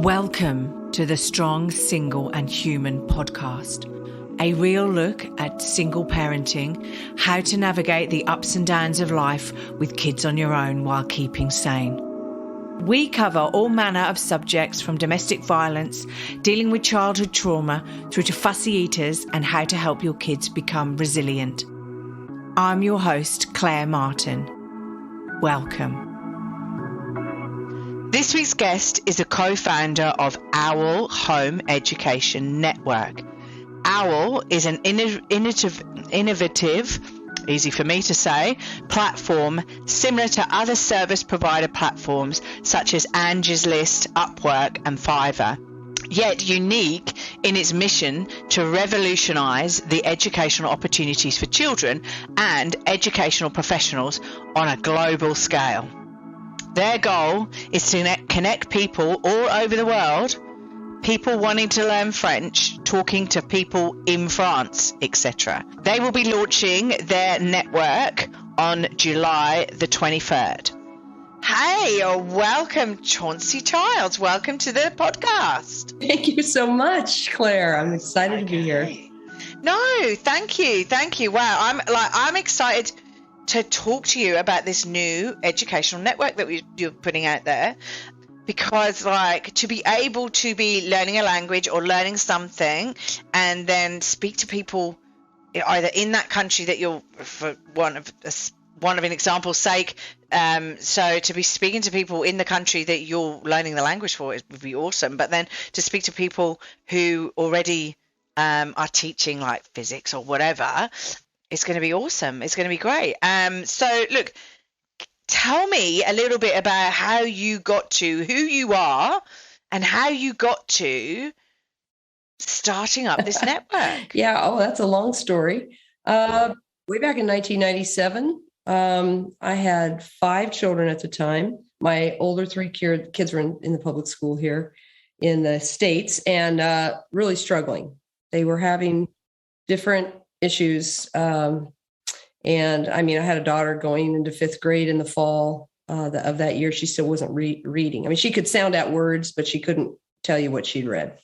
Welcome to the Strong, Single and Human podcast, a real look at single parenting, how to navigate the ups and downs of life with kids on your own while keeping sane. We cover all manner of subjects from domestic violence, dealing with childhood trauma, through to fussy eaters and how to help your kids become resilient. I'm your host, Claire Martin. Welcome. This week's guest is a co-founder of Owl Home Education Network. Owl is an innovative, easy for me to say, platform similar to other service provider platforms such as Angie's List, Upwork and Fiverr, yet unique in its mission to revolutionize the educational opportunities for children and educational professionals on a global scale. Their goal is to connect people all over the world, people wanting to learn French, talking to people in France, etc. They will be launching their network on July the 23rd. Hey, welcome, Chauncy Childs. Welcome to the podcast. Thank you so much, Claire. I'm excited to be here. No, thank you. Wow, I'm excited to talk to you about this new educational network that you're putting out there, because to be able to be learning a language or learning something and then speak to people either in that country that you're, for one of an example's sake, so to be speaking to people in the country that you're learning the language for, it would be awesome. But then to speak to people who already are teaching like physics or whatever, it's going to be awesome. It's going to be great. So look, tell me a little bit about how you got to who you are and how you got to starting up this network. Yeah. Oh, that's a long story. Way back in 1997, I had 5 children at the time. My older 3 kids were in the public school here in the States and really struggling. They were having different issues. And I mean, I had a daughter going into 5th grade in the fall of that year. She still wasn't reading. I mean, she could sound out words, but she couldn't tell you what she'd read.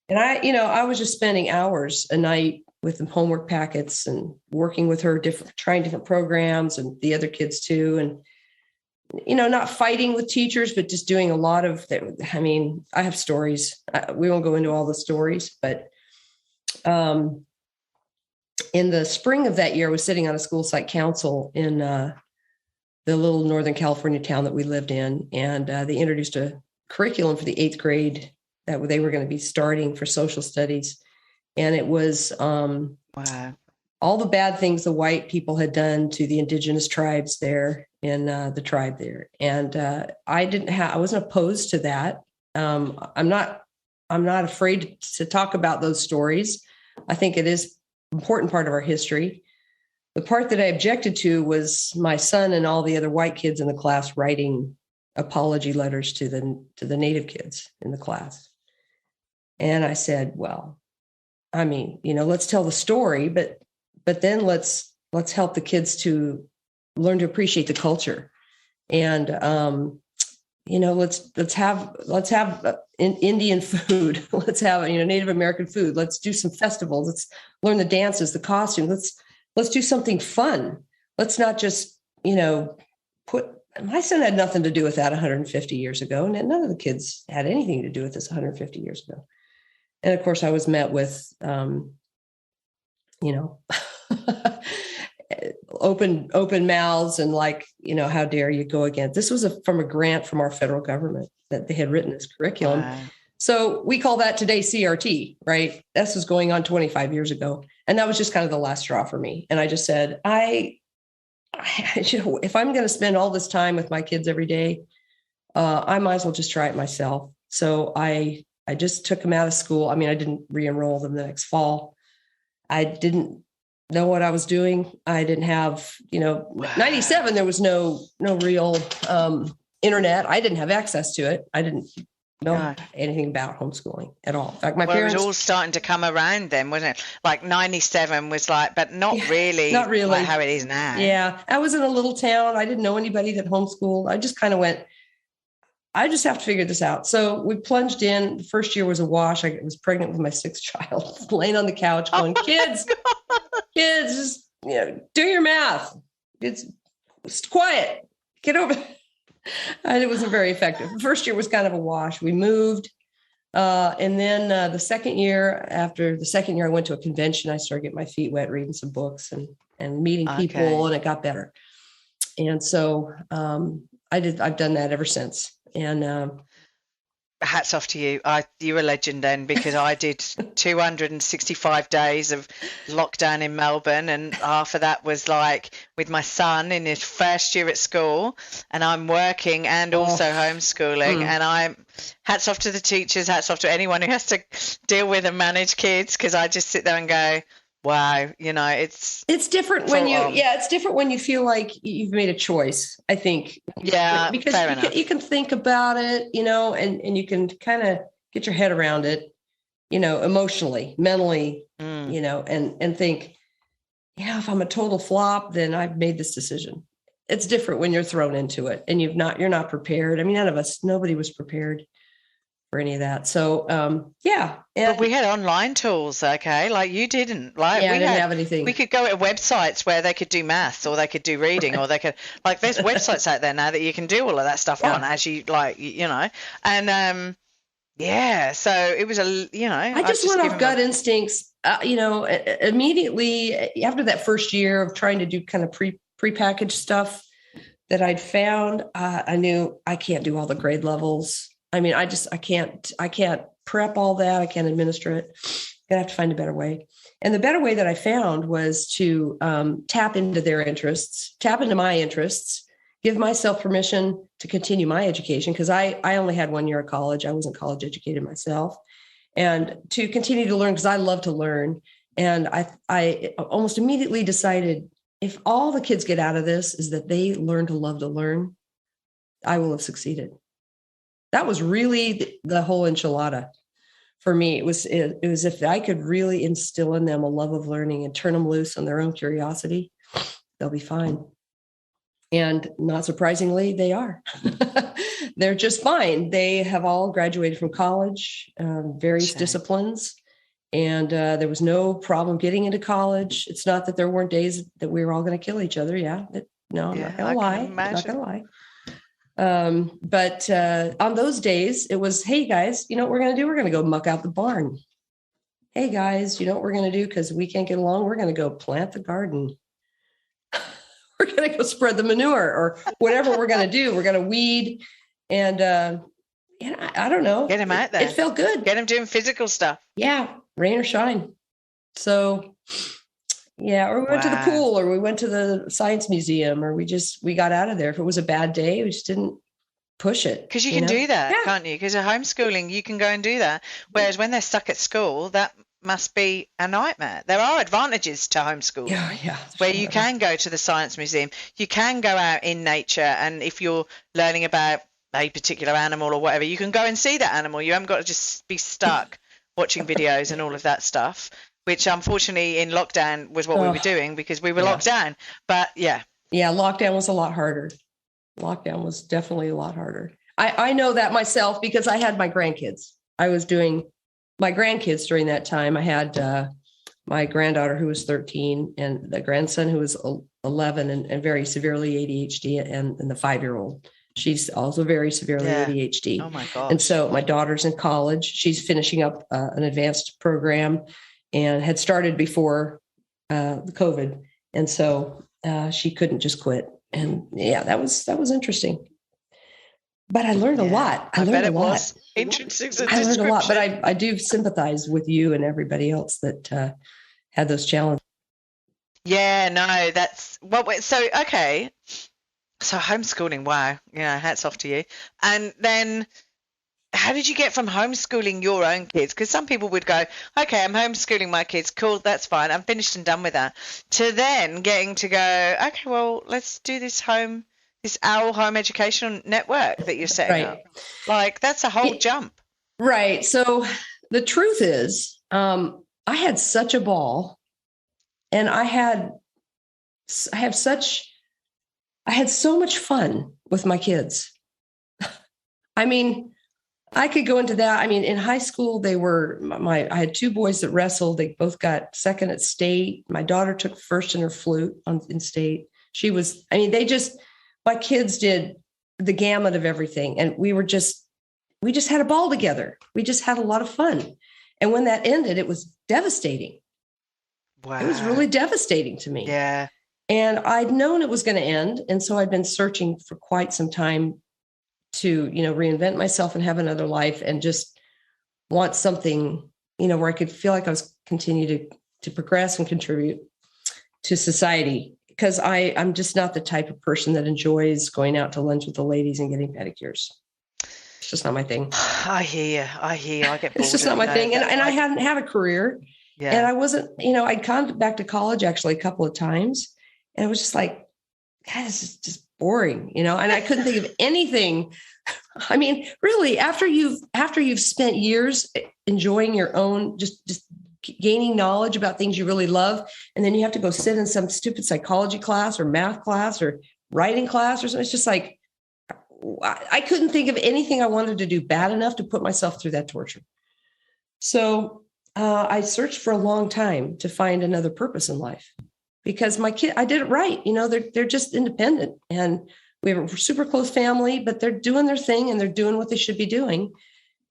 And I was just spending hours a night with the homework packets and working with her, trying different programs and the other kids too. And, not fighting with teachers, but just doing a lot of that. I mean, I have stories. We won't go into all the stories, but, in the spring of that year, I was sitting on a school site council in the little Northern California town that we lived in. And they introduced a curriculum for the 8th grade that they were going to be starting for social studies. And it was wow, all the bad things the white people had done to the indigenous tribes there in the tribe there. And I wasn't opposed to that. I'm not afraid to talk about those stories. I think it is important part of our history. The part that I objected to was my son and all the other white kids in the class writing apology letters to the Native kids in the class. And I said, well, I mean, let's tell the story, but then let's help the kids to learn to appreciate the culture. And let's have Indian food. Let's have Native American food. Let's do some festivals. Let's learn the dances, the costumes. Let's do something fun. Let's not just my son had nothing to do with that 150 years ago, and none of the kids had anything to do with this 150 years ago. And of course, I was met with open mouths and how dare you go against. This was from a grant from our federal government that they had written this curriculum. Wow. So we call that today CRT, right? This was going on 25 years ago. And that was just kind of the last straw for me. And I just said, if I'm going to spend all this time with my kids every day, I might as well just try it myself. So I just took them out of school. I mean, I didn't re-enroll them the next fall. I didn't know what I was doing. I didn't have, 97, there was no real internet. I didn't have access to it. I didn't know anything about homeschooling at all. In fact, my Well, it parents. was all starting to come around then, wasn't it? Like 97 was like, but not really like how it is now. Yeah. I was in a little town. I didn't know anybody that homeschooled. I just kind of went, I just have to figure this out. So we plunged in. The first year was a wash. I was pregnant with my sixth child, laying on the couch going, kids, just do your math. It's quiet. Get over it. And it wasn't very effective. The first year was kind of a wash. We moved. And then the second year, after the second year, I went to a convention. I started getting my feet wet, reading some books and meeting people, and it got better. And so I've done that ever since. And hats off to you. You're a legend then, because I did 265 days of lockdown in Melbourne, and half of that was like with my son in his first year at school, and I'm working and also homeschooling. And I'm hats off to the teachers, hats off to anyone who has to deal with and manage kids, because I just sit there and go, wow, it's different when it's different when you feel like you've made a choice, I think. Yeah, because fair enough. You can think about it, and you can kind of get your head around it, emotionally, mentally, and think, if I'm a total flop, then I've made this decision. It's different when you're thrown into it and you're not prepared. I mean, nobody was prepared for any of that. So, But we had online tools, okay? Like you didn't. Like I didn't have anything. We could go to websites where they could do maths, or they could do reading, or they could, like, there's websites out there now that you can do all of that stuff on as you like, and so it was I just went off gut instincts, immediately after that first year of trying to do kind of prepackaged stuff that I'd found. I knew I can't do all the grade levels. I mean, I can't prep all that. I can't administer it. I have to find a better way. And the better way that I found was to tap into their interests, tap into my interests, give myself permission to continue my education, because I only had 1 year of college. I wasn't college educated myself, and to continue to learn, because I love to learn. And I almost immediately decided, if all the kids get out of this is that they learn to love to learn, I will have succeeded. That was really the whole enchilada for me. It was if I could really instill in them a love of learning and turn them loose on their own curiosity, they'll be fine. And not surprisingly, they are. They're just fine. They have all graduated from college, various disciplines, and there was no problem getting into college. It's not that there weren't days that we were all going to kill each other. I'm not going to lie. I'm not going to lie. But on those days, it was, hey guys, you know what we're going to do? We're going to go muck out the barn. Hey guys, you know what we're going to do? Because we can't get along. We're going to go plant the garden. We're going to go spread the manure, or whatever we're going to do. We're going to weed. And I don't know. Get him out there. It felt good. Get him doing physical stuff. Yeah. Rain or shine. So or we went to the pool, or we went to the science museum, or we got out of there. If it was a bad day, we just didn't push it. Because you can do that, can't you? Because of homeschooling, you can go and do that. Whereas when they're stuck at school, that must be a nightmare. There are advantages to homeschooling, where you can go to the science museum. You can go out in nature, and if you're learning about a particular animal or whatever, you can go and see that animal. You haven't got to just be stuck watching videos and all of that stuff, which unfortunately in lockdown was what we were doing, because we were locked down. But lockdown was a lot harder. Lockdown was definitely a lot harder. I know that myself, because I had my grandkids. I was doing my grandkids during that time. I had my granddaughter who was 13, and the grandson who was 11 and very severely ADHD, and the 5-year-old. She's also very severely ADHD. Oh my gosh. And so my daughter's in college. She's finishing up an advanced program, and had started before the COVID. And so she couldn't just quit. And that was interesting. But I learned a lot. I learned a lot. I learned a lot, but I do sympathize with you and everybody else that had those challenges. Yeah, no, that's so okay. So homeschooling, wow, hats off to you. And then how did you get from homeschooling your own kids? Because some people would go, okay, I'm homeschooling my kids. Cool, that's fine. I'm finished and done with that. To then getting to go, okay, well, let's do this OWL home educational network that you're setting up. Like, that's a whole jump. Right. So the truth is, I had such a ball, and I had so much fun with my kids. I mean, I could go into that. I mean, in high school, I had two boys that wrestled. They both got second at state. My daughter took first in her flute in state. My kids did the gamut of everything. And we just had a ball together. We just had a lot of fun. And when that ended, it was devastating. Wow. It was really devastating to me. Yeah. And I'd known it was going to end. And so I'd been searching for quite some time to, reinvent myself and have another life, and just want something, where I could feel like I was continue to progress and contribute to society. Because I'm just not the type of person that enjoys going out to lunch with the ladies and getting pedicures. It's just not my thing. I hear you. I get bored. It's just not my thing. And I hadn't had a career. Yeah. And I wasn't, I'd gone back to college actually a couple of times. And it was just like, God, this is just boring, and I couldn't think of anything. I mean, really, after you've spent years enjoying your own, just gaining knowledge about things you really love, and then you have to go sit in some stupid psychology class or math class or writing class or something. It's just like, I couldn't think of anything I wanted to do bad enough to put myself through that torture. So I searched for a long time to find another purpose in life, because my kid, I did it right. They're just independent, and we have a super close family, but they're doing their thing and they're doing what they should be doing.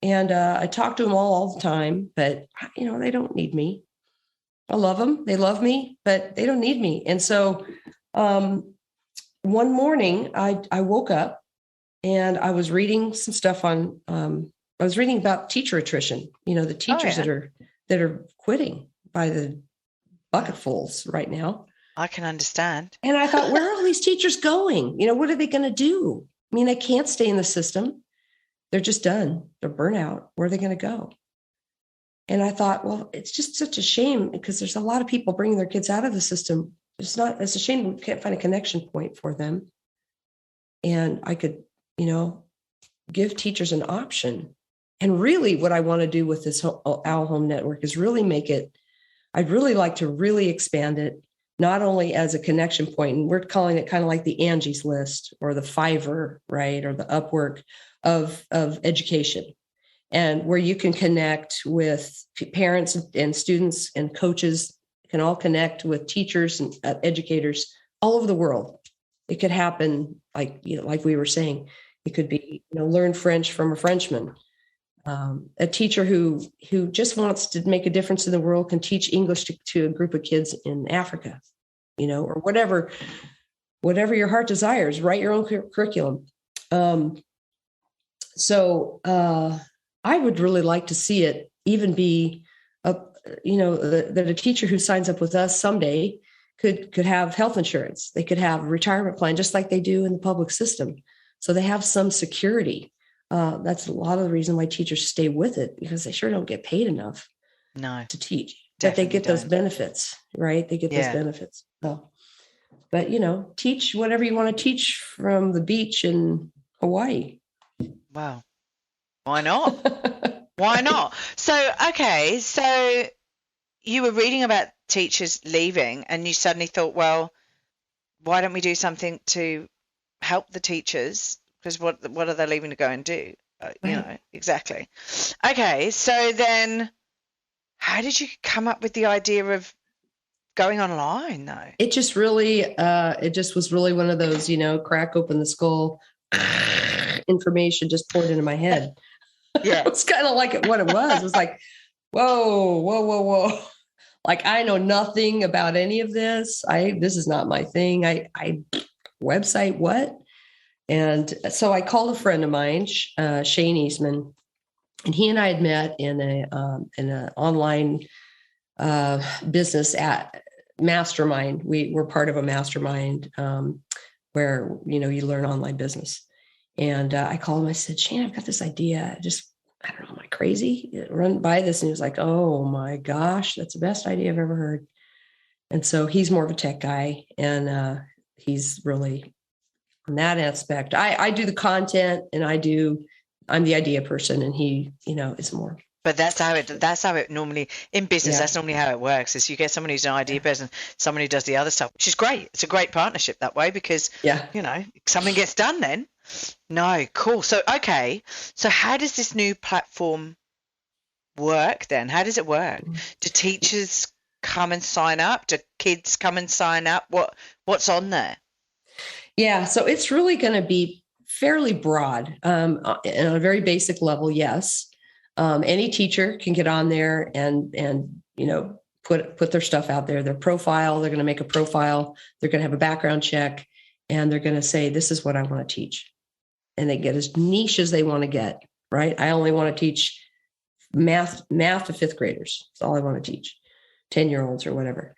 And I talk to them all the time, but they don't need me. I love them. They love me, but they don't need me. And so one morning I woke up and I was reading some stuff I was reading about teacher attrition, the teachers that are quitting by the bucketfuls right now. I can understand. And I thought, where are all these teachers going? What are they going to do? I mean, they can't stay in the system. They're just done. They're burnt out. Where are they going to go? And I thought, well, it's just such a shame, because there's a lot of people bringing their kids out of the system. It's a shame we can't find a connection point for them. And I could, give teachers an option. And really what I want to do with this Owl Home Network is really I'd really like to really expand it, not only as a connection point, and we're calling it kind of like the Angie's List or the Fiverr, right? Or the Upwork of education, and where you can connect with parents and students and coaches, can all connect with teachers and educators all over the world. It could happen like we were saying, it could be, learn French from a Frenchman. A teacher who just wants to make a difference in the world can teach English to a group of kids in Africa, or whatever your heart desires. Write your own curriculum. So I would really like to see it even be that a teacher who signs up with us someday could have health insurance. They could have a retirement plan, just like they do in the public system. So they have some security. That's a lot of the reason why teachers stay with it, because they sure don't get paid enough to teach. But they get those benefits, right? They get those benefits. So, but, teach whatever you want to teach from the beach in Hawaii. Wow. Why not? Why not? So, okay. So you were reading about teachers leaving, and you suddenly thought, well, why don't we do something to help the teachers? Because what are they leaving to go and do? Exactly. Okay. So then how did you come up with the idea of going online though? It just really, was really one of those, crack open the skull, information just poured into my head. Yeah. It's kind of like what it was. It was like, whoa. Like, I know nothing about any of this. This is not my thing. I website, what? And so I called a friend of mine, Shane Eastman, and he and I had met in an online business at mastermind. We were part of a mastermind where, you learn online business. And I called him. I said, Shane, I've got this idea. I don't know, am I crazy? Run by this. And he was like, oh my gosh, that's the best idea I've ever heard. And so he's more of a tech guy, and he's really, in that aspect, I do the content, and I do I'm the idea person, and he, is more. But that's how it normally in business. Yeah. That's normally how it works. Is you get someone who's an idea person, someone who does the other stuff, which is great. It's a great partnership that way because something gets done then. No, cool. So okay. So how does this new platform work then? How does it work? Do teachers come and sign up? Do kids come and sign up? What's on there? Yeah, so it's really going to be fairly broad. On a very basic level, yes. Any teacher can get on there and put their stuff out there, their profile. They're going to make a profile. They're going to have a background check, and they're going to say, this is what I want to teach. And they get as niche as they want to get, right? I only want to teach math to fifth graders. That's all I want to teach, 10-year-olds or whatever.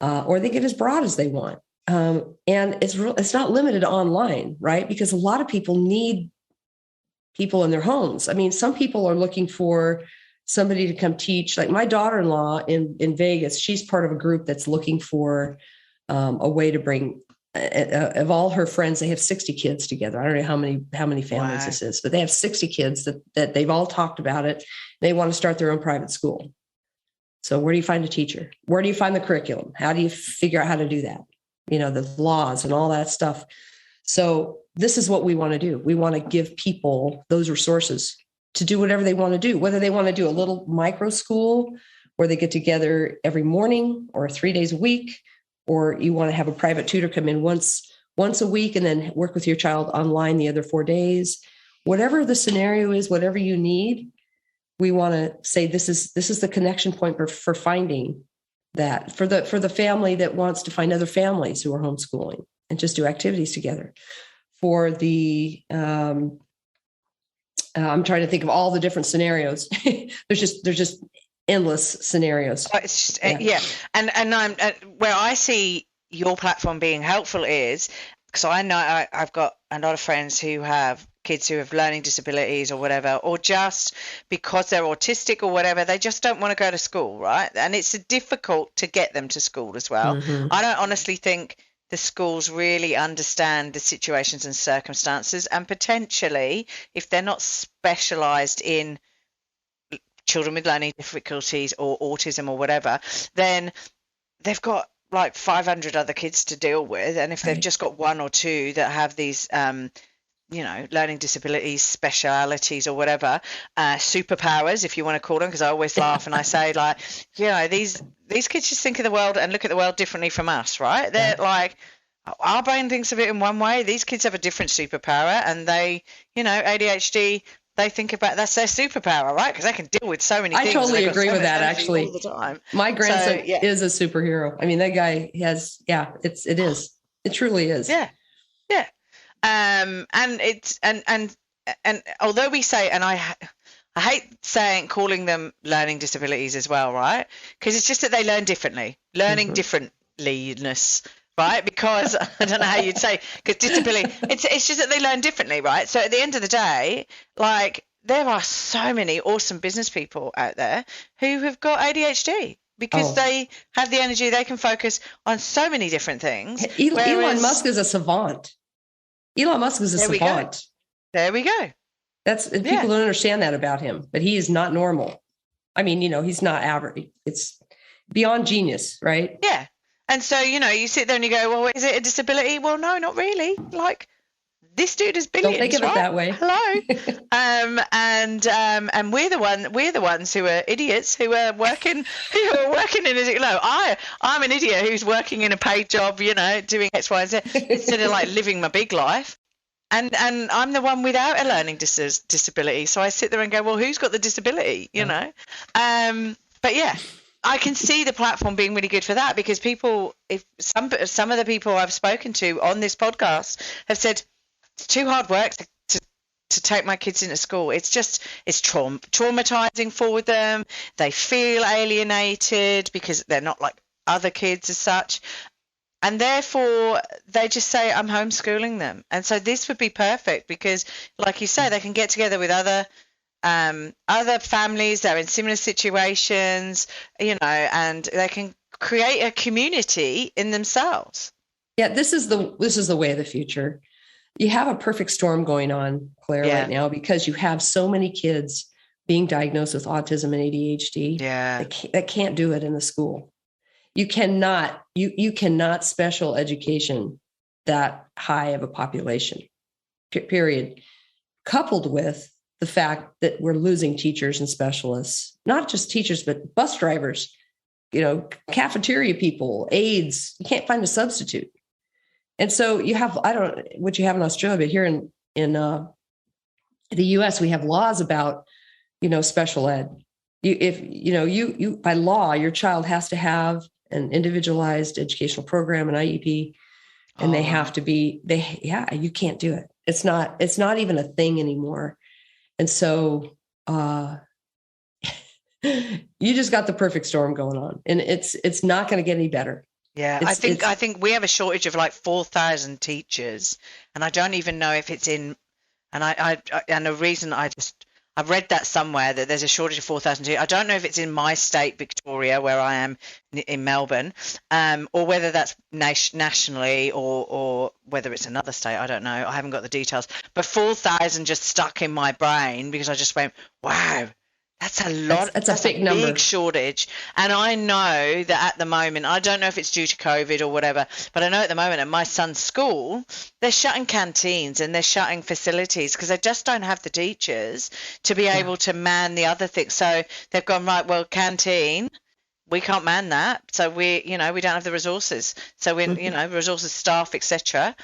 Or they get as broad as they want. And it's not limited online, right? Because a lot of people need people in their homes. I mean, some people are looking for somebody to come teach. Like my daughter-in-law in Vegas, she's part of a group that's looking for a way to bring of all her friends. They have 60 kids together. I don't know how many families this is, but they have 60 kids that they've all talked about it. They want to start their own private school. So where do you find a teacher? Where do you find the curriculum? How do you figure out how to do that? The laws and all that stuff. So this is what we want to do. We want to give people those resources to do whatever they want to do, whether they want to do a little micro school where they get together every morning or 3 days a week, or you want to have a private tutor come in once a week and then work with your child online the other 4 days. Whatever the scenario is, whatever you need, we want to say this is the connection point for finding that for the family that wants to find other families who are homeschooling and just do activities together. For the I'm trying to think of all the different scenarios. there's just endless scenarios. It's just, and I'm where I see your platform being helpful is because I know I've got a lot of friends who have kids who have learning disabilities or whatever, or just because they're autistic or whatever, they just don't want to go to school, right? And it's difficult to get them to school as well. Mm-hmm. I don't honestly think the schools really understand the situations and circumstances, and potentially, if they're not specialized in children with learning difficulties or autism or whatever, then they've got like 500 other kids to deal with. And if they've just got one or two that have these learning disabilities, specialities or whatever, superpowers, if you want to call them, because I always laugh and I say these kids just think of the world and look at the world differently from us, right? They're like, our brain thinks of it in one way. These kids have a different superpower, and they, ADHD, they think about that's their superpower, right? Because they can deal with so many things. I totally agree with that, actually. All the time. My grandson is a superhero. I mean, that guy has, it is. It truly is. Yeah. Yeah. And it's and although we say, and I hate calling them learning disabilities as well, right? Because it's just that they learn differently, learning differently-ness, right? Because I don't know how you'd say, because disability, it's just that they learn differently, right? So at the end of the day, like there are so many awesome business people out there who have got ADHD. Because they have the energy, they can focus on so many different things. Elon Musk is a savant. Elon Musk is a savant. There we go. People don't understand that about him, but he is not normal. I mean, he's not average. It's beyond genius, right? Yeah. And so, you sit there and you go, well, is it a disability? Well, no, not really. Like, this dude is billions. Don't think of it that way. Hello. And we're the ones who are idiots who are working in I'm an idiot who's working in a paid job, doing X, Y, and Z instead of like living my big life. And I'm the one without a learning disability. So I sit there and go, well, who's got the disability, But yeah, I can see the platform being really good for that, because people, if some of the people I've spoken to on this podcast have said, it's too hard work to take my kids into school. It's traumatizing for them. They feel alienated because they're not like other kids as such. And therefore, they just say, I'm homeschooling them. And so this would be perfect because, like you say, they can get together with other families that are in similar situations, and they can create a community in themselves. Yeah, this is the way of the future. You have a perfect storm going on, Claire, Yeah. right now, because you have so many kids being diagnosed with autism and ADHD Yeah. that can't do it in the school. You cannot special education that high of a population, period. Coupled with the fact that we're losing teachers and specialists, not just teachers, but bus drivers, cafeteria people, aides. You can't find a substitute. And so you have, I don't know what you have in Australia, but here in the US, we have laws about, special ed. You by law, your child has to have an individualized educational program, an IEP, and they have to be, you can't do it. It's not even a thing anymore. And so you just got the perfect storm going on, and it's not going to get any better. Yeah, I think we have a shortage of like 4,000 teachers, and I don't even know if it's in. And the reason I've read that somewhere that there's a shortage of 4,000 teachers. I don't know if it's in my state, Victoria, where I am in Melbourne, or whether that's nationally, or whether it's another state. I don't know. I haven't got the details. But 4,000 just stuck in my brain because I just went, wow. That's a lot. That's a big number. Big shortage. And I know that at the moment, I don't know if it's due to COVID or whatever, but I know at the moment at my son's school, they're shutting canteens and they're shutting facilities because they just don't have the teachers to be able to man the other things. So they've gone, right, well, canteen, we can't man that. So we don't have the resources. So resources, staff, etc.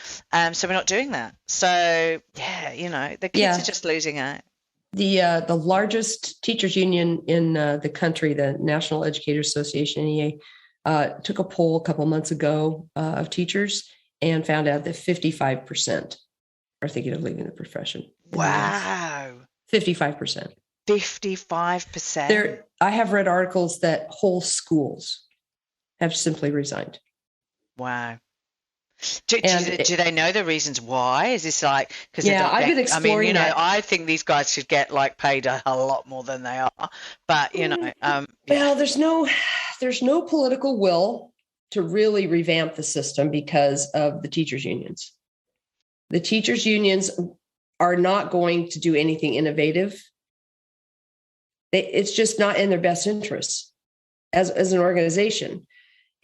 So we're not doing that. So the kids are just losing out. The largest teachers union in the country, the National Educators Association, NEA, took a poll a couple months ago of teachers and found out that 55% are thinking of leaving the profession. Wow. 55%. 55%. I have read articles that whole schools have simply resigned. Wow. Do they know the reasons why? Is this like because I've been exploring that. I think these guys should get like paid a lot more than they are, but well, there's no political will to really revamp the system because of the teachers unions. The teachers unions are not going to do anything innovative. It's just not in their best interests as an organization.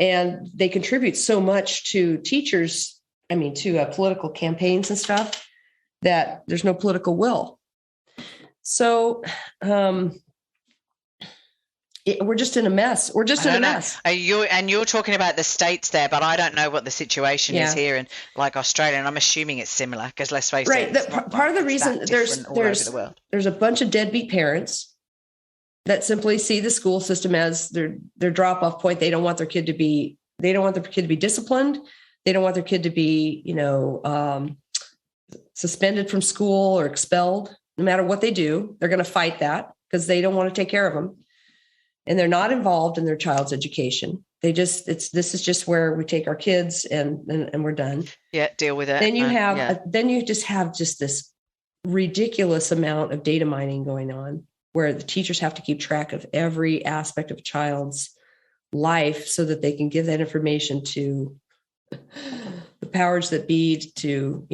And they contribute so much to teachers, to political campaigns and stuff, that there's no political will. So we're just in a mess. We're just in a mess. You're talking about the States there, but I don't know what the situation is here in like Australia, and I'm assuming it's similar because let's face it. Part of the reason there's a bunch of deadbeat parents that simply see the school system as their drop-off point. They don't want their kid to be disciplined. They don't want their kid to be, suspended from school or expelled. No matter what they do, they're going to fight that because they don't want to take care of them. And they're not involved in their child's education. This is just where we take our kids and we're done. Yeah, deal with it. Then you just have this ridiculous amount of data mining going on, where the teachers have to keep track of every aspect of a child's life so that they can give that information to the powers that be to,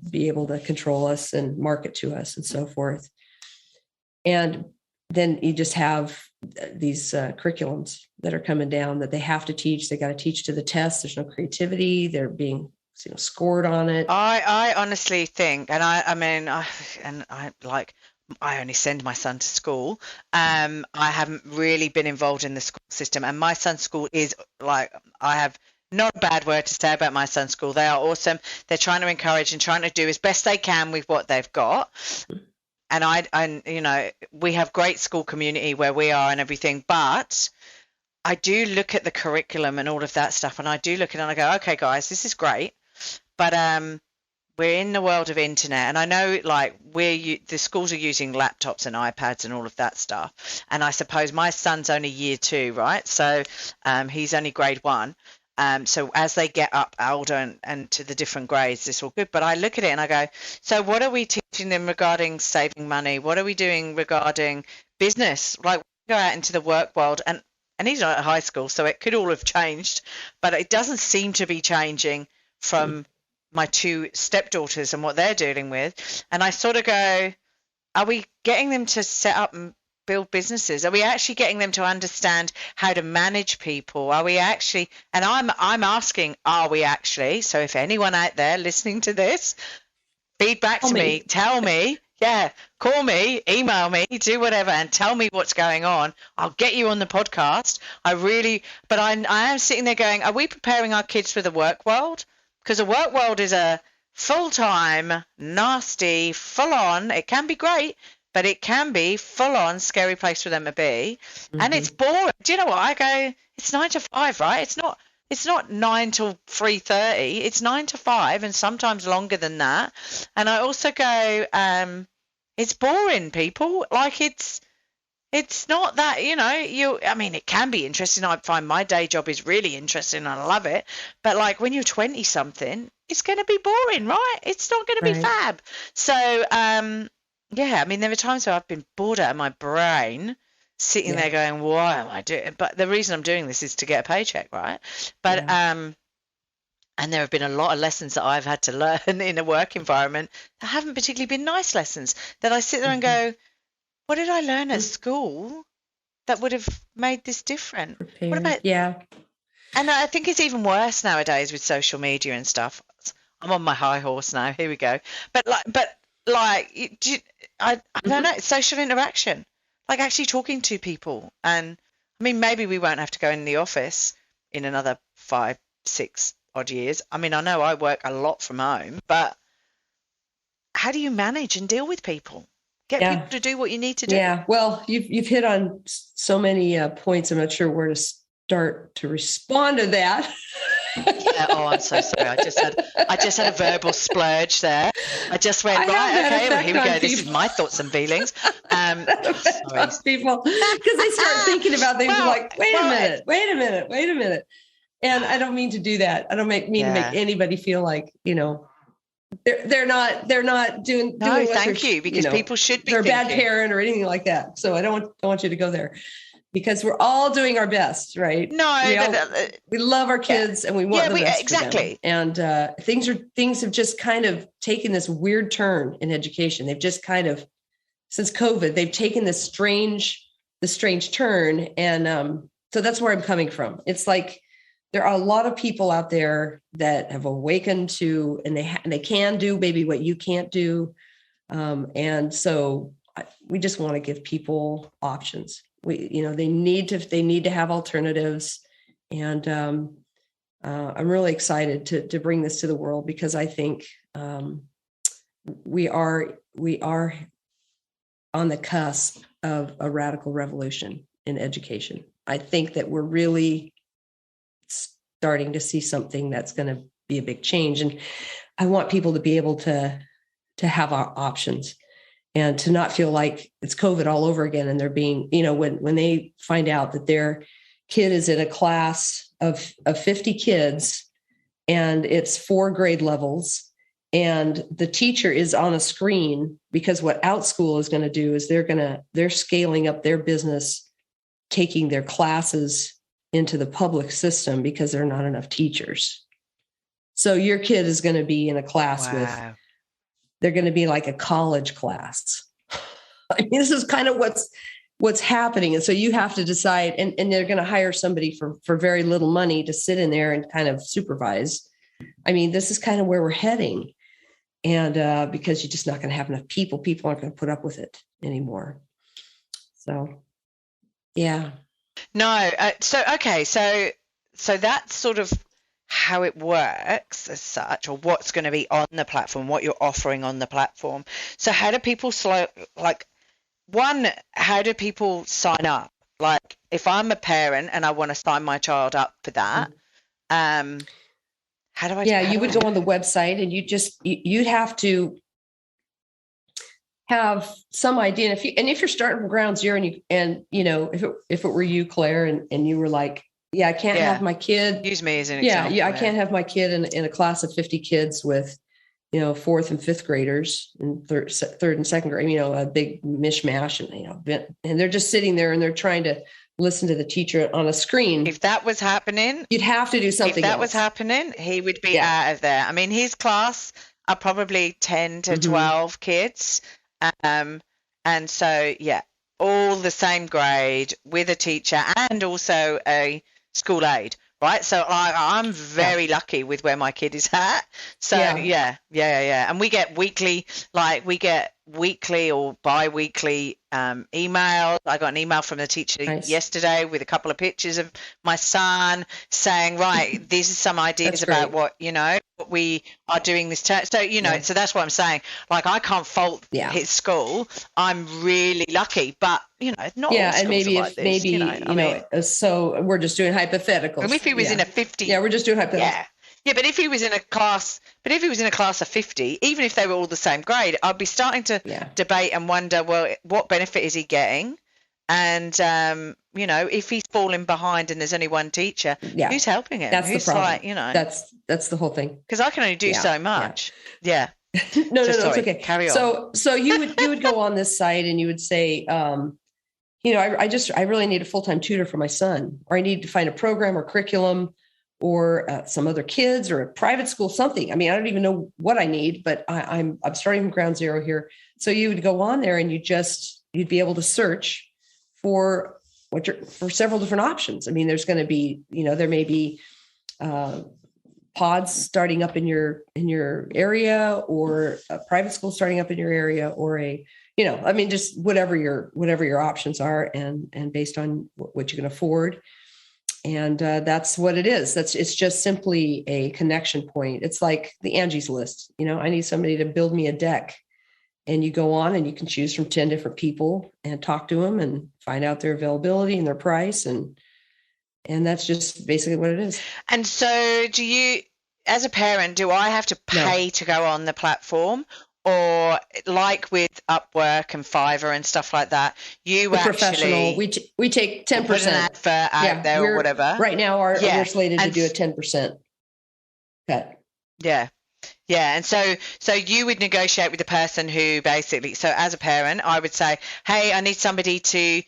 be able to control us and market to us and so forth. And then you just have these curriculums that are coming down that they have to teach. They got to teach to the test. There's no creativity. They're being scored on it. I honestly think, and I only send my son to school. I haven't really been involved in the school system, and my son's school is like, I have not a bad word to say about my son's school. They are awesome. They're trying to encourage and trying to do as best they can with what they've got. And we have great school community where we are and everything, but I do look at the curriculum and all of that stuff, and I do look at it and I go, okay, guys, this is great, but we're in the world of internet, and I know like the schools are using laptops and iPads and all of that stuff. And I suppose my son's only year 2, right? So he's only grade 1. So as they get up older and to the different grades, it's all good. But I look at it and I go, so what are we teaching them regarding saving money? What are we doing regarding business? Like, we go out into the work world, and he's not at high school, so it could all have changed, but it doesn't seem to be changing from my two stepdaughters and what they're dealing with, and I sort of go, are we getting them to set up and build businesses? Are we actually getting them to understand how to manage people? Are we actually, and I'm asking, are we actually? So if anyone out there listening to this, feedback to me, tell me, yeah, call me, email me, do whatever, and tell me what's going on. I'll get you on the podcast. But I am sitting there going, are we preparing our kids for the work world? Because the work world is a full-time, nasty, full-on, it can be great, but it can be full-on, scary place for them to be. Mm-hmm. And it's boring. Do you know what? I go, it's 9 to 5, right? It's not 9 till 3:30. It's 9 to 5, and sometimes longer than that. And I also go, it's boring, people. Like it's not that, I mean, it can be interesting. I find my day job is really interesting and I love it. But like when you're 20 something, it's going to be boring, right? It's not going to be fab. So, yeah, I mean, there are times where I've been bored out of my brain, sitting there going, why am I doing it? But the reason I'm doing this is to get a paycheck, right? But, and there have been a lot of lessons that I've had to learn in a work environment that haven't particularly been nice lessons, that I sit there and go, what did I learn at school that would have made this different? Prepared. What about? Yeah. And I think it's even worse nowadays with social media and stuff. I'm on my high horse now. Here we go. But I don't know. It's social interaction, like actually talking to people. And I mean, maybe we won't have to go in the office in another 5, 6 odd years. I mean, I know I work a lot from home, but how do you manage and deal with people? Get people to do what you need to do. Yeah. Well, you've hit on so many points. I'm not sure where to start to respond to that. I'm so sorry. I just had a verbal splurge there. I just went, okay, well, here we go. This is my thoughts and feelings. Sorry. People, because they start thinking about things like, wait a minute. And I don't mean to do that. I don't mean to make anybody feel like, they're not doing. No, thank you, because people should be. They're a bad parent or anything like that. So I don't want you to go there, because we're all doing our best, right? No, we love our kids and we want the best exactly. For them. And things have just kind of taken this weird turn in education. They've just kind of, since COVID, they've taken this strange turn, and so that's where I'm coming from. It's like, there are a lot of people out there that have awakened to, and they can do maybe what you can't do. And so we just want to give people options. They need to have alternatives. And I'm really excited to bring this to the world, because I think we are on the cusp of a radical revolution in education. I think that we're really starting to see something that's going to be a big change. And I want people to be able to have our options and to not feel like it's COVID all over again. And they're being, when they find out that their kid is in a class of 50 kids and it's 4 grade levels, and the teacher is on a screen, because what OutSchool is going to do is they're scaling up their business, taking their classes into the public system because there are not enough teachers. So your kid is going to be in a class they're going to be like a college class. I mean, this is kind of what's happening. And so you have to decide, and they're going to hire somebody for very little money to sit in there and kind of supervise. I mean, this is kind of where we're heading. And because you're just not going to have enough people aren't going to put up with it anymore. So, yeah. No. So that's sort of how it works as such, or what's going to be on the platform, what you're offering on the platform. So how do people how do people sign up? Like, if I'm a parent and I want to sign my child up for that, how do I? Yeah, you would go on the website, and you'd have to have some idea. And if you're starting from ground zero, if it were you, Claire, and you were like, I can't have my kid. Use me as an example. I can't have my kid in a class of 50 kids with, 4th and 5th graders and third and second grade, a big mishmash, and they're just sitting there and they're trying to listen to the teacher on a screen. If that was happening, you'd have to do something. If that was happening, he would be out of there. I mean, his class are probably 10 to 12 kids. And so, all the same grade with a teacher and also a school aide. Right. So I'm very lucky with where my kid is at. So And we get weekly or bi-weekly emails. I got an email from the teacher yesterday with a couple of pictures of my son saying, right, these are some ideas about what we are doing this term. So, so that's what I'm saying. Like, I can't fault his school. I'm really lucky, but not all schools and maybe are like this, so we're just doing hypotheticals. And if he was in a 50, we're just doing hypotheticals. Yeah, but if he was in a class of 50, even if they were all the same grade, I'd be starting to debate and wonder, well, what benefit is he getting? And if he's falling behind and there's only one teacher, who's helping him? That's who's the problem. That's the whole thing. Because I can only do so much. Yeah. No, it's okay. Carry on. So you would go on this site and you would say, I really need a full-time tutor for my son, or I need to find a program or curriculum or some other kids or a private school, something. I mean, I don't even know what I need, but I'm starting from ground zero here. So you would go on there and you'd be able to search for for several different options. I mean, there's going to be, there may be pods starting up in your area, or a private school starting up in your area, or just whatever your options are, and based on what you can afford. And that's what it is. It's just simply a connection point. It's like the Angie's List. I need somebody to build me a deck, and you go on and you can choose from 10 different people and talk to them and find out their availability and their price. And that's just basically what it is. And so do you, as a parent, do I have to pay to go on the platform? Or like with Upwork and Fiverr and stuff like that, professional. We take 10%. Put an advert out there or whatever. Right now, we're slated to do a 10% cut. Yeah. And so you would negotiate with the person who basically, so as a parent, I would say, hey, I need somebody to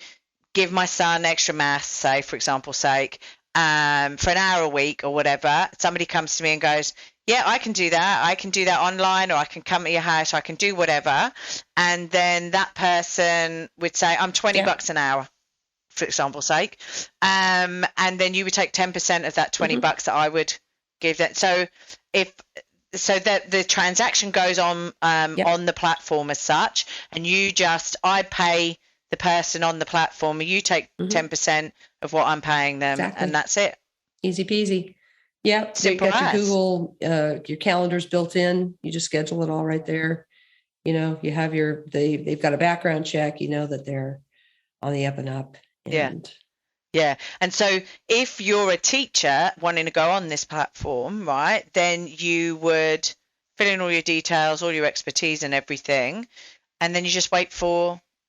give my son extra maths, say, for example's sake, for an hour a week or whatever. Somebody comes to me and goes, yeah, I can do that. I can do that online, or I can come to your house. I can do whatever. And then that person would say, I'm $20 an hour, for example's sake. And then you would take 10% of that $20 that I would give that. So that the transaction goes on on the platform as such, and I pay the person on the platform, and you take 10% of what I'm paying them, and that's it. Easy peasy. Yeah, so you got your Google, your calendar's built in. You just schedule it all right there. You have they've got a background check. That they're on the up and up. And Yeah. And so if you're a teacher wanting to go on this platform, right, then you would fill in all your details, all your expertise and everything. And then you just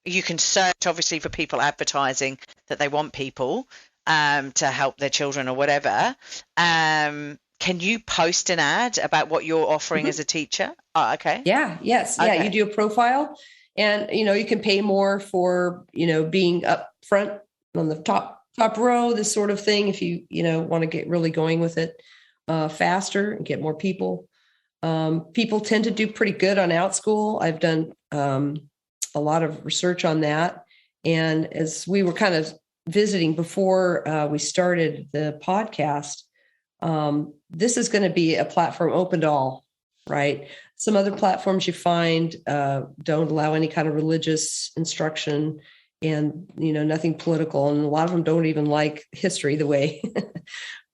you can search obviously for people advertising that they want people to help their children or whatever. Can you post an ad about what you're offering as a teacher? Oh, okay. Yeah. Yes. Okay. Yeah. You do a profile, and, you can pay more for, being up front on the top row, this sort of thing. If you, want to get really going with it faster and get more people. People tend to do pretty good on OutSchool. I've done a lot of research on that. And as we were kind of visiting before we started the podcast, this is going to be a platform open to all, right? Some other platforms you find don't allow any kind of religious instruction, and, nothing political. And a lot of them don't even like history the way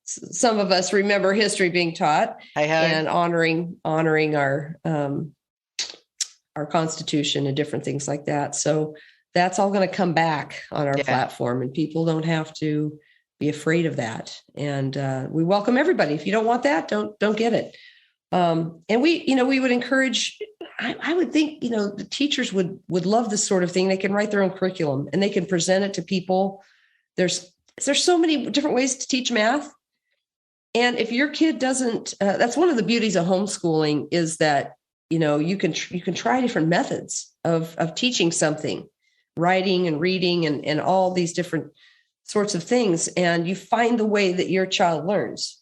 some of us remember history being taught, and honoring our Constitution and different things like that. So that's all going to come back on our platform, and people don't have to be afraid of that. And we welcome everybody. If you don't want that, don't get it. And we would encourage, I would think, the teachers would love this sort of thing. They can write their own curriculum and they can present it to people. There's so many different ways to teach math. And if your kid doesn't, that's one of the beauties of homeschooling, is that, you can try different methods of teaching something, writing and reading and all these different sorts of things, and you find the way that your child learns.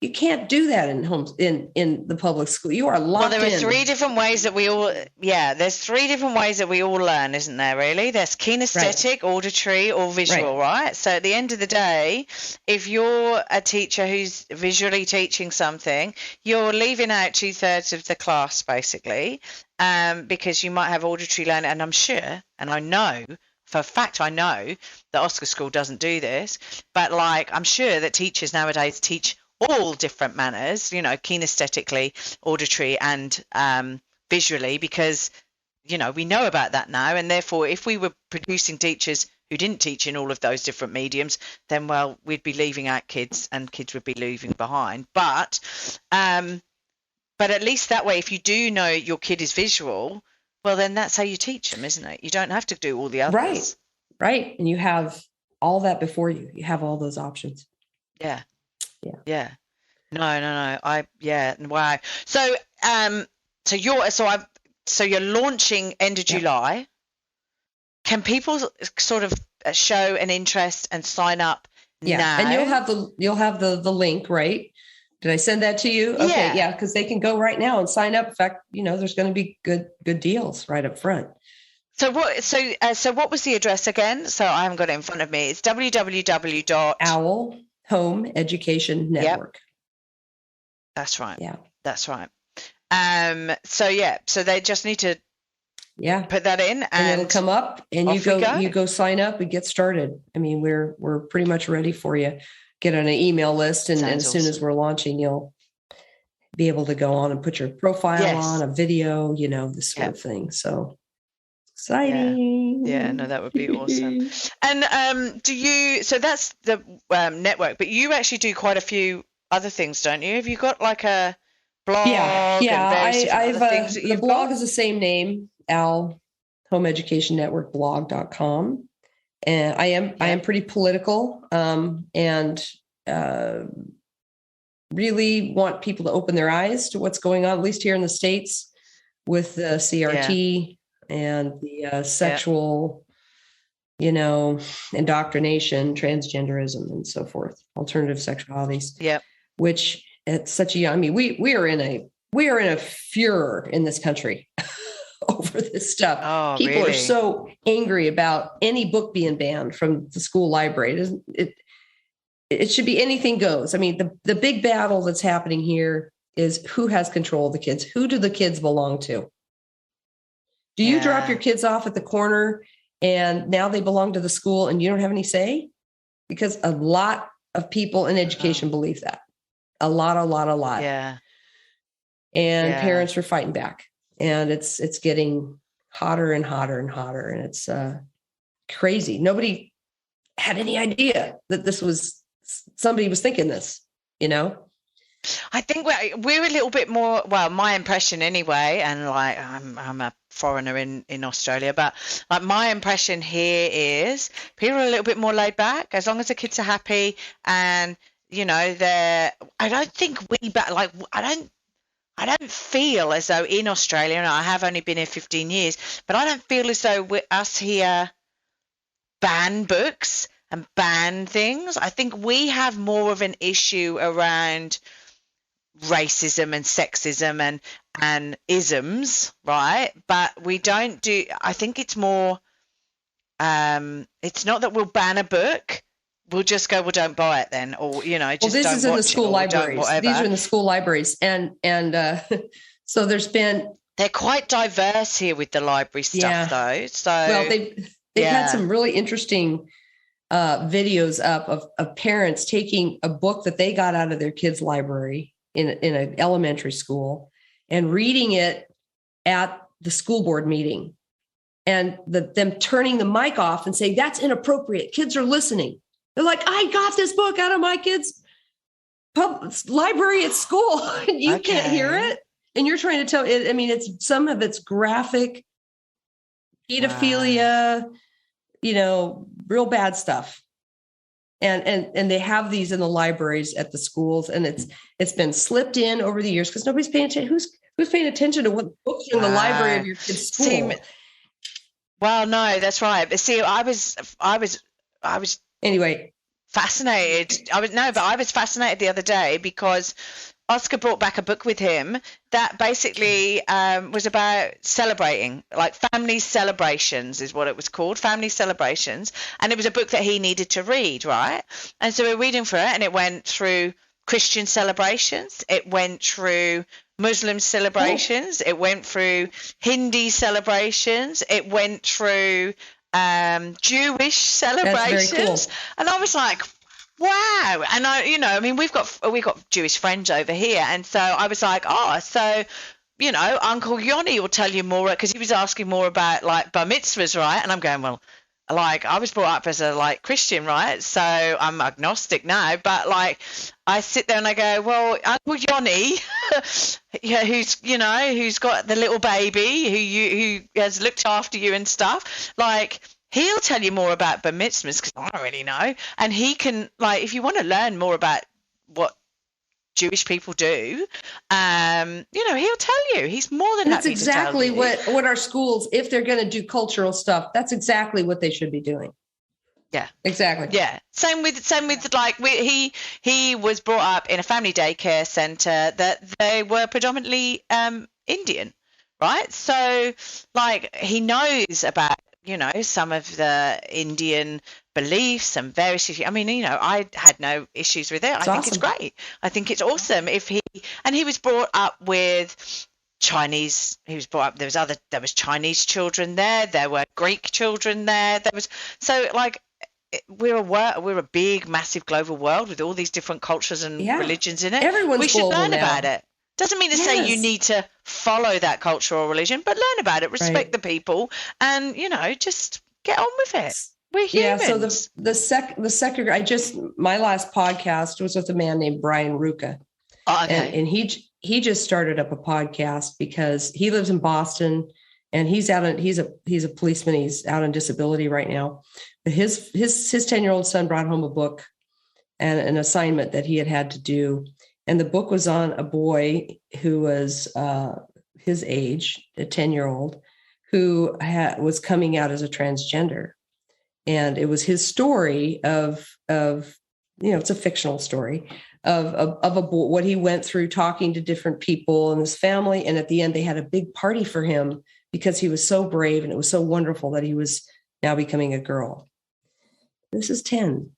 You can't do that in homes in the public school. You are locked in. Well, there are three different ways that we all, there's three different ways that we all learn, isn't there, really? There's kinesthetic, auditory, or visual, right? So at the end of the day, if you're a teacher who's visually teaching something, you're leaving out 2/3 of the class, basically, because you might have auditory learning. And I'm sure, and I know, for a fact, I know that Oscar School doesn't do this, but like I'm sure that teachers nowadays teach all different manners, you know, kinesthetically, auditory, and visually, because, you know, we know about that now. And therefore, if we were producing teachers who didn't teach in all of those different mediums, then, well, we'd be leaving out kids and kids would be leaving behind. But at least that way, if you do know your kid is visual, well, then that's how you teach them, isn't it? You don't have to do all the others. Right. And you have all that before you. You have all those options. Yeah. No. Wow. So, you're launching end of July. Can people sort of show an interest and sign up now? And you'll have the link, right? Did I send that to you? Okay, yeah, because they can go right now and sign up. In fact, you know, there's going to be good deals right up front. So what was the address again? So I haven't got it in front of me. It's www. Owl Home Education Network. Yep. That's right. Yeah. That's right. So they just need to put that in and it'll come up and you go sign up and get started. I mean, we're pretty much ready for you. Get on an email list, and as soon as we're launching, you'll be able to go on and put your profile on, a video, you know, this sort of thing. So exciting. Yeah, no, that would be awesome. And so that's the network, but you actually do quite a few other things, don't you? Have you got like a blog? The blog is the same name, Al Home Education Network blog.com. And I am pretty political, and really want people to open their eyes to what's going on, at least here in the States, with the CRT and the sexual, you know, indoctrination, transgenderism, and so forth, alternative sexualities. Yeah. Which at such a young, I mean, we are in a furor in this country over this stuff. Oh, people really? Are so angry about any book being banned from the school library. It should be anything goes. I mean, the big battle that's happening here is who has control of the kids. Who do the kids belong to? Do you drop your kids off at the corner and now they belong to the school and you don't have any say? Because a lot of people in education believe that. A lot. Yeah. And parents are fighting back. And it's getting hotter and hotter and hotter. And it's crazy. Nobody had any idea that somebody was thinking this, you know? I think we're a little bit more, well, my impression anyway, and like I'm a foreigner in Australia, but like my impression here is people are a little bit more laid back as long as the kids are happy, and you know I don't think I don't feel as though in Australia, and I have only been here 15 years, but I don't feel as though us here ban books and ban things. I think we have more of an issue around racism and sexism and isms, right? But we don't do, I think it's more, it's not that we'll ban a book. We'll just go, well, don't buy it then, or you know, just this don't is in the school libraries. These are in the school libraries, and so they're quite diverse here with the library stuff, though. So well, they've had some really interesting videos up of parents taking a book that they got out of their kids' library in an elementary school and reading it at the school board meeting, and them turning the mic off and saying that's inappropriate. Kids are listening. They're like, I got this book out of my kids' library at school. And you can't hear it. And you're trying to tell it. I mean, some of it's graphic, pedophilia, you know, real bad stuff. And they have these in the libraries at the schools. And it's been slipped in over the years because nobody's paying attention. Who's paying attention to what books are in the library of your kid's school? Well, no, that's right. But see, I was Anyway, fascinated. I was fascinated the other day because Oscar brought back a book with him that basically was about celebrating, like family celebrations is what it was called, family celebrations. And it was a book that he needed to read, right? And so we're reading through it, and it went through Christian celebrations. It went through Muslim celebrations. It went through Hindi celebrations. It went through Jewish celebrations. Very cool. And I was like, wow. And I mean, we've got Jewish friends over here. And so I was like, so, Uncle Yoni will tell you more, because he was asking more about like bar mitzvahs, right? And I'm going, well, like I was brought up as a Christian, right? So I'm agnostic now, but like I sit there and I go, well, Uncle Yoni, who's got the little baby who has looked after you and stuff, like he'll tell you more about bar mitzvahs, because I don't really know. And he can, like, if you want to learn more about what Jewish people do, he'll tell you. He's more than happy to tell you. That's exactly what our schools, if they're going to do cultural stuff, that's exactly what they should be doing. Yeah, exactly. Yeah, same with like he was brought up in a family daycare center that they were predominantly Indian, right? So like he knows about some of the Indian beliefs and various issues. I mean, I had no issues with it. I think it's great. I think it's awesome he was brought up with Chinese. He was brought up. There was Chinese children there. There were Greek children there. We're a big, massive global world with all these different cultures and religions in it. We should learn about it. Doesn't mean to say you need to follow that culture or religion, but learn about it, respect the people, and just get on with it. We're humans. Yeah. So the second, my last podcast was with a man named Brian Ruka. Oh, okay. And he just started up a podcast because he lives in Boston, and he's a policeman. He's out on disability right now. But his 10-year-old son brought home a book and an assignment that he had to do. And the book was on a boy who was his age, a 10-year-old, who was coming out as a transgender. And it was his story of it's a fictional story of a boy, what he went through talking to different people in his family. And at the end, they had a big party for him because he was so brave, and it was so wonderful that he was now becoming a girl. This is 10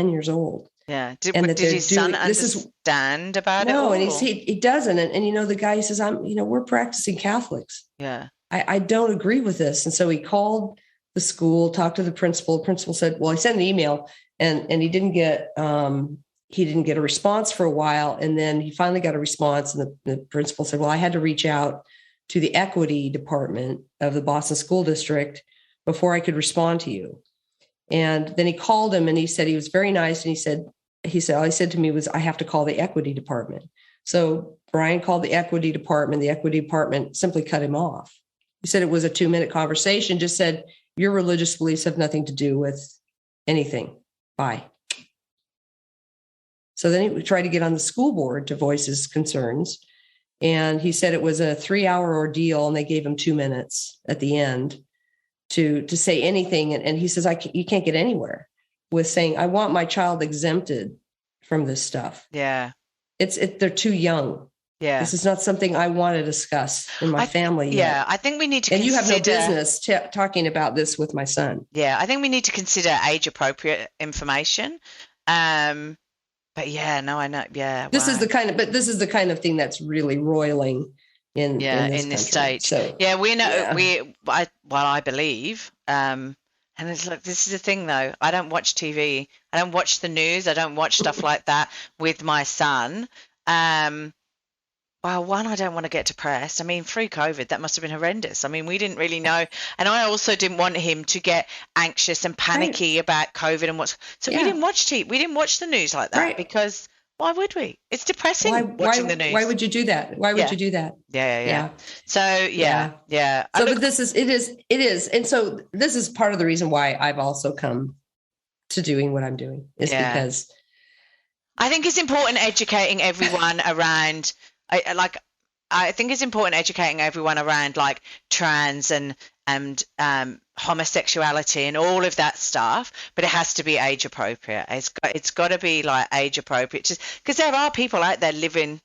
years old. Yeah. Did his son understand about it? No, and he doesn't. And the guy says, we're practicing Catholics. Yeah. I don't agree with this. And so he called the school, talked to the principal. The principal said, well, he sent an email and he didn't get a response for a while. And then he finally got a response. And the principal said, well, I had to reach out to the equity department of the Boston School District before I could respond to you. And then he called him, and he said he was very nice. And he said, all he said to me was, I have to call the equity department. So Brian called the equity department. The equity department simply cut him off. He said it was a 2-minute conversation, just said, your religious beliefs have nothing to do with anything. Bye. So then he tried to get on the school board to voice his concerns. And he said it was a 3-hour ordeal, and they gave him 2 minutes at the end to say anything. And he says, you can't get anywhere with saying, I want my child exempted from this stuff. Yeah. They're too young. Yeah. This is not something I want to discuss in my family yet. Yeah. I think we need to and consider, you have no business talking about this with my son. Yeah. I think we need to consider age appropriate information. But yeah, no, I know. Yeah. This is the kind of thing that's really roiling in this state. So, yeah, we know I believe. And it's like, this is the thing though. I don't watch TV. I don't watch the news. I don't watch stuff like that with my son. Well, one, I don't want to get depressed. I mean, through COVID, that must have been horrendous. I mean, we didn't really know. And I also didn't want him to get anxious and panicky about COVID and we didn't watch TV. We didn't watch the news like that because why would we? It's depressing watching the news. Why would you do that? Why would you do that? Yeah. So, yeah. So, but it is. And so this is part of the reason why I've also come to doing what I'm doing is because I think it's important educating everyone around I think it's important educating everyone around like trans and and homosexuality and all of that stuff, but it has to be age appropriate. It's got to be like age appropriate, just because there are people out there living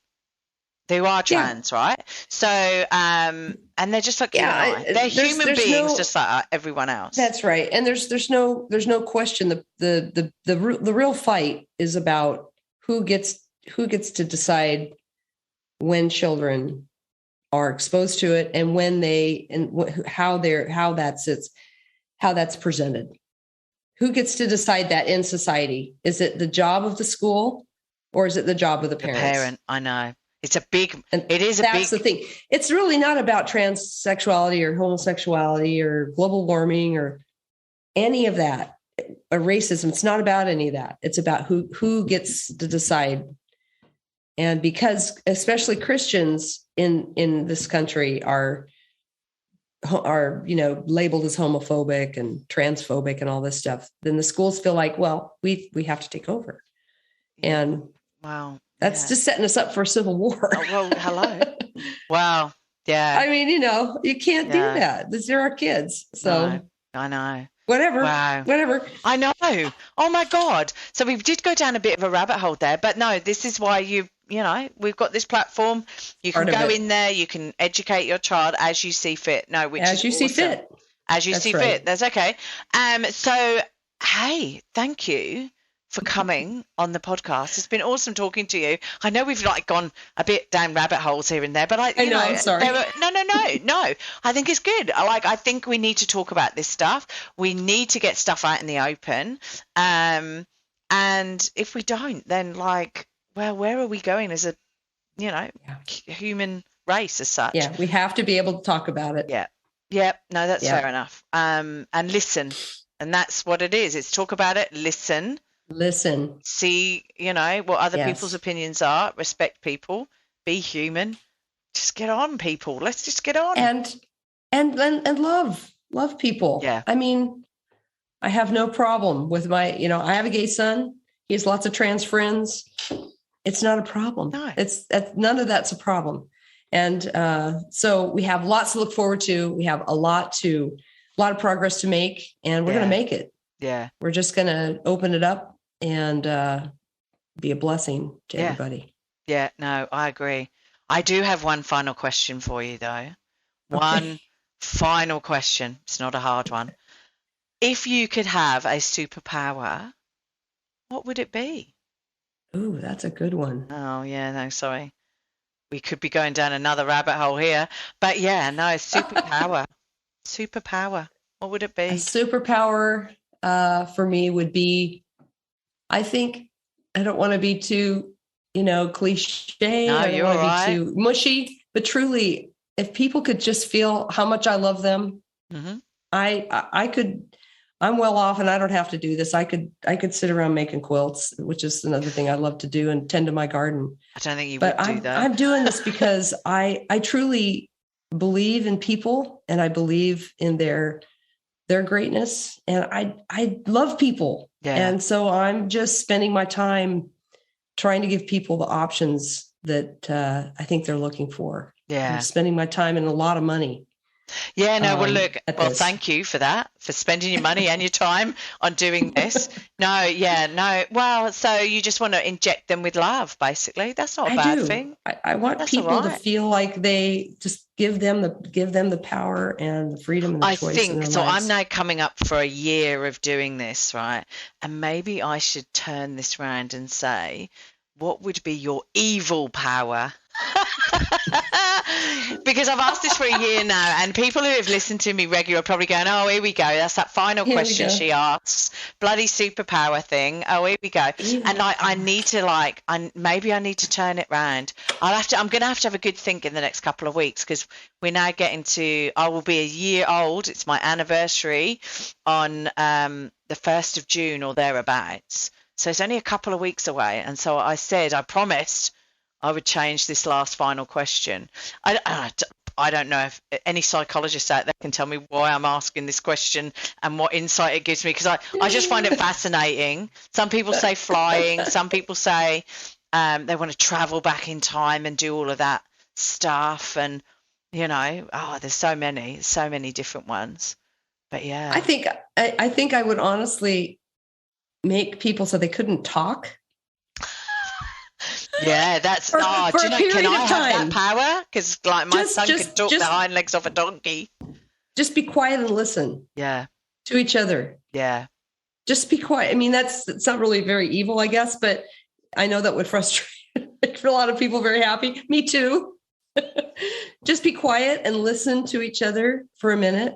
who are trans, right? So and they're just like you and I. They're human beings, just like everyone else. That's right. And there's no question. The real fight is about who gets to decide when children are exposed to it, and when how that's presented. Who gets to decide that in society? Is it the job of the school, or is it the job of the parents? The parent, I know. It's a big, that's the thing. It's really not about transsexuality or homosexuality or global warming or any of that, or racism. It's not about any of that. It's about who gets to decide. And because especially Christians in this country are labeled as homophobic and transphobic and all this stuff, then the schools feel like, well, we have to take over. And wow. That's just setting us up for a civil war. Oh, well, hello. Wow. Yeah. I mean, you can't do that. They're our kids. So I know. Whatever. Wow. Whatever. I know. Oh my God. So we did go down a bit of a rabbit hole there, but no, this is why we've got this platform. You can go in there. You can educate your child as you see fit. As you see fit. That's okay. So, hey, thank you for coming on the podcast. It's been awesome talking to you. I know we've gone a bit down rabbit holes here and there, but I know. I'm sorry. No. I think it's good. I think we need to talk about this stuff. We need to get stuff out in the open. And if we don't, then where are we going as a, human race as such? Yeah, we have to be able to talk about it. Yeah. Yeah. No, that's fair enough. And listen. And that's what it is. It's talk about it, listen, see, what other people's opinions are, respect people, be human, just get on, people. Let's just get on. And love people. Yeah. I mean, I have no problem with I have a gay son. He has lots of trans friends. It's not a problem. No. None of that's a problem. And so we have lots to look forward to. We have a lot of progress to make, and we're going to make it. Yeah. We're just going to open it up and be a blessing to everybody. Yeah, no, I agree. I do have one final question for you, though. One final question. It's not a hard one. If you could have a superpower, what would it be? Ooh, that's a good one. Oh, yeah, no, sorry. We could be going down another rabbit hole here. But yeah, no, superpower. Superpower. What would it be? A superpower for me would be, I think, I don't want to be too, cliche. No, I don't you're want to right. be too mushy, but truly, if people could just feel how much I love them, I could. I'm well off, and I don't have to do this. I could sit around making quilts, which is another thing I love to do, and tend to my garden. I don't think you would do that. I'm doing this because I truly believe in people, and I believe in their greatness, and I love people. Yeah. And so I'm just spending my time trying to give people the options that I think they're looking for. Yeah. I'm spending my time and a lot of money. Yeah, no, thank you for that, for spending your money and your time on doing this. Well, so you just want to inject them with love, basically. That's not a bad thing. I want people to feel like they just give them the power and the freedom and the choice. I think so. I'm now coming up for a year of doing this, right? And maybe I should turn this round and say, what would be your evil power? Because I've asked this for a year now, and people who have listened to me regularly are probably going, oh, here we go. That's that final question she asks. Bloody superpower thing. Oh, here we go. And I need to maybe I need to turn it round. I'm going to have a good think in the next couple of weeks, because we're now getting to, I will be a year old. It's my anniversary on the 1st of June or thereabouts. So it's only a couple of weeks away. And so I promised I would change this last final question. I don't know if any psychologist out there can tell me why I'm asking this question and what insight it gives me, because I just find it fascinating. Some people say flying. Some people say they want to travel back in time and do all of that stuff. And You know, there's so many different ones. But yeah, I think I would honestly make people so they couldn't talk. Yeah, that's for do you a know? period Can I of have time. that power? Because like my son could talk the hind legs off a donkey. Just be quiet and listen. Yeah. To each other. Yeah. Just be quiet. I mean, it's not really very evil, I guess, but I know that would frustrate for a lot of people. Very happy. Me too. Just be quiet and listen to each other for a minute.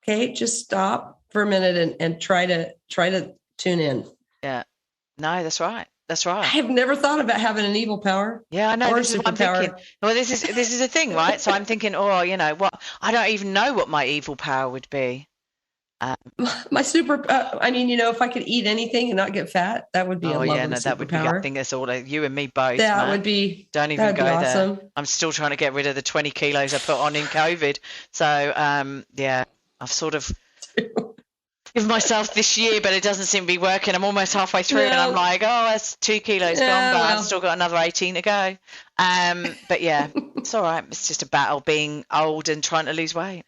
Okay, just stop for a minute and try to tune in. Yeah. No, that's right. That's right. I have never thought about having an evil power. Yeah, I know. This is what I'm thinking. Well, this is the thing, right? So I'm thinking, you know what? I don't even know what my evil power would be. My super. I mean, you know, if I could eat anything and not get fat, that would be a lovely superpower. That would be. I think that's all. You and me both. That would be. Don't even go awesome. there. I'm still trying to get rid of the 20 kilos I put on in COVID. So, yeah, I've sort of given myself this year, but it doesn't seem to be working. I'm almost halfway through, and I'm like, that's 2 kilos gone, but I've still got another 18 to go. But yeah, it's all right. It's just a battle being old and trying to lose weight.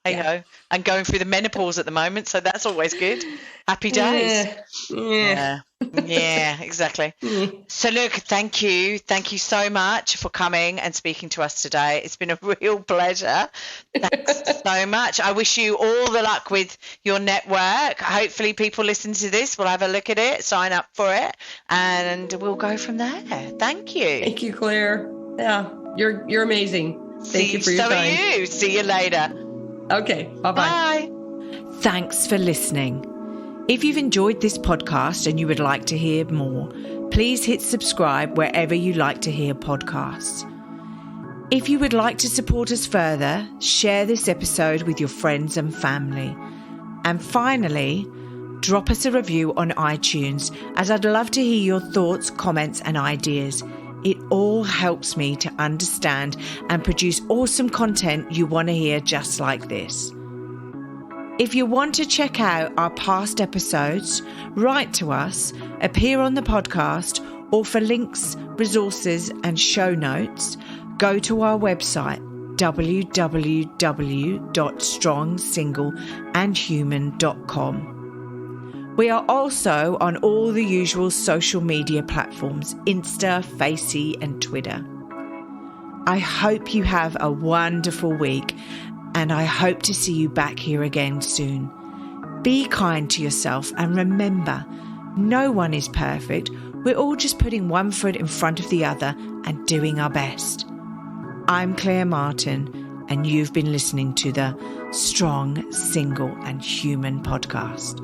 Hey ho, and going through the menopause at the moment, so that's always good. Happy days. Yeah, exactly. So look, thank you so much for coming and speaking to us today. It's been a real pleasure. Thanks so much. I wish you all the luck with your network. Hopefully people listen to this will have a look at it, sign up for it, and we'll go from there. Thank you. Thank you, Claire. Yeah, you're amazing. Thank you for your time. So are you. See you later. Okay, bye-bye. Bye. Thanks for listening. If you've enjoyed this podcast and you would like to hear more, please hit subscribe wherever you like to hear podcasts. If you would like to support us further, share this episode with your friends and family. And finally, drop us a review on iTunes, as I'd love to hear your thoughts, comments, and ideas. It all helps me to understand and produce awesome content you want to hear just like this. If you want to check out our past episodes, write to us, appear on the podcast, or for links, resources, and show notes, go to our website, www.strongsingleandhuman.com. We are also on all the usual social media platforms, Insta, Facey, and Twitter. I hope you have a wonderful week, and I hope to see you back here again soon. Be kind to yourself, and remember, no one is perfect. We're all just putting one foot in front of the other and doing our best. I'm Claire Martin, and you've been listening to the Strong, Single, and Human podcast.